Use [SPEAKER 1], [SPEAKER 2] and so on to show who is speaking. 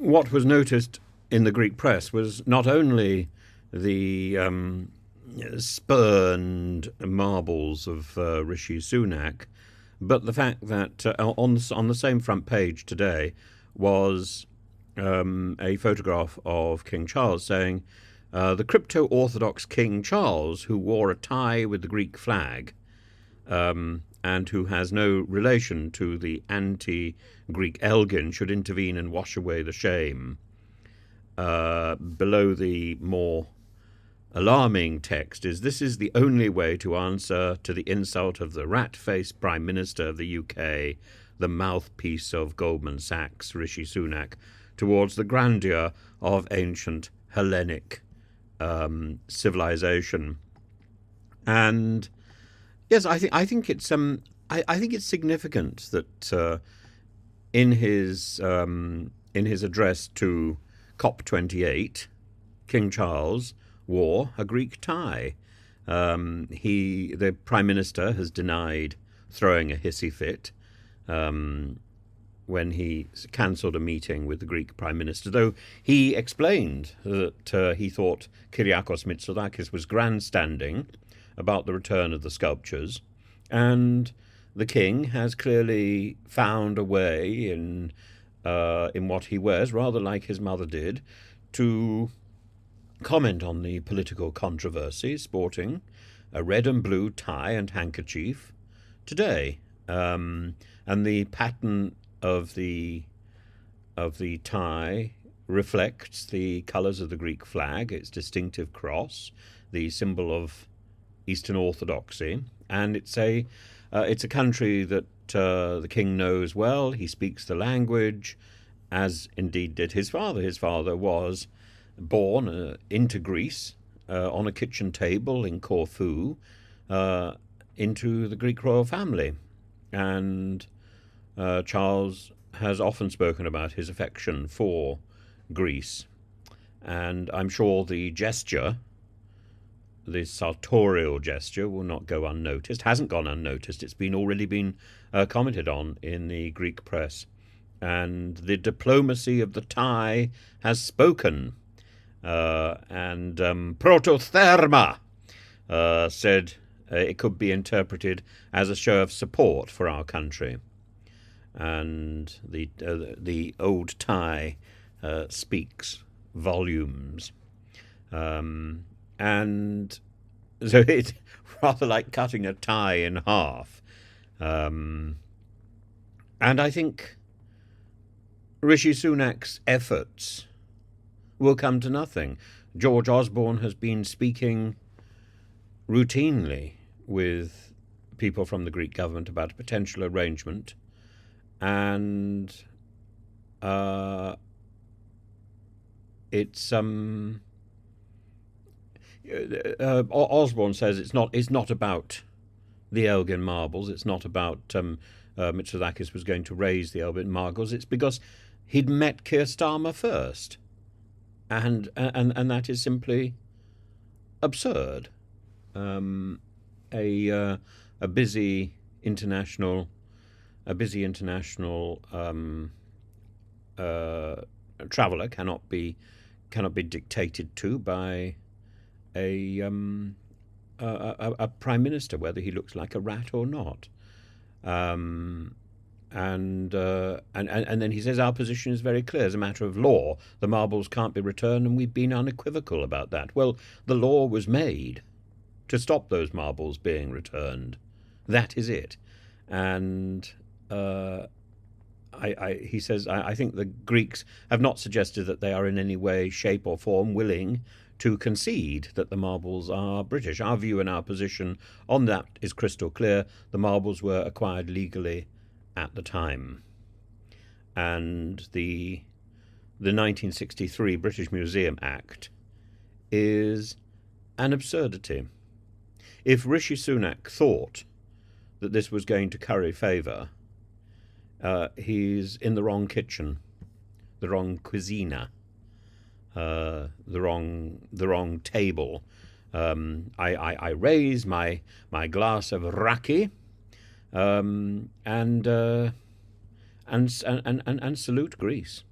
[SPEAKER 1] what was noticed in the Greek press was not only the spurned marbles of Rishi Sunak, but the fact that on the same front page today was a photograph of King Charles saying, the crypto-Orthodox King Charles, who wore a tie with the Greek flag, and who has no relation to the anti-Greek Elgin, should intervene and wash away the shame. Below the more alarming text is, this is the only way to answer to the insult of the rat-faced Prime Minister of the UK, the mouthpiece of Goldman Sachs, Rishi Sunak, towards the grandeur of ancient Hellenic civilization. And yes, I think it's significant that in his address to COP28, King Charles wore a Greek tie. The Prime Minister has denied throwing a hissy fit when he cancelled a meeting with the Greek Prime Minister, though he explained that he thought Kyriakos Mitsotakis was grandstanding about the return of the sculptures, and the king has clearly found a way in what he wears, rather like his mother did, to comment on the political controversy, sporting a red and blue tie and handkerchief today, and the pattern of the tie reflects the colours of the Greek flag, its distinctive cross, the symbol of Eastern Orthodoxy, and it's a country that the king knows well. He speaks the language, as indeed did his father. His father was born into Greece on a kitchen table in Corfu, into the Greek royal family, and Charles has often spoken about his affection for Greece, and I'm sure the gesture, the sartorial gesture, will not go unnoticed. Hasn't gone unnoticed. It's already been commented on in the Greek press, and the diplomacy of the tie has spoken. And Prototherma said it could be interpreted as a show of support for our country, and the old tie speaks volumes. And so it's rather like cutting a tie in half. And I think Rishi Sunak's efforts will come to nothing. George Osborne has been speaking routinely with people from the Greek government about a potential arrangement, and it's Osborne says it's not about the Elgin marbles. It's not about Mitsotakis was going to raise the Elgin marbles. It's because he'd met Keir Starmer first, and that is simply absurd. A busy international traveller cannot be dictated to by a prime minister, whether he looks like a rat or not. And then he says our position is very clear. As a matter of law, the marbles can't be returned, and we've been unequivocal about that. Well, the law was made to stop those marbles being returned. That is it. And he says, I think the Greeks have not suggested that they are in any way, shape or form willing to concede that the marbles are British. Our view and our position on that is crystal clear. The marbles were acquired legally at the time. And the 1963 British Museum Act is an absurdity. If Rishi Sunak thought that this was going to curry favour, he's in the wrong kitchen, the wrong cuisine, the wrong table. I raise my glass of raki, and salute Greece.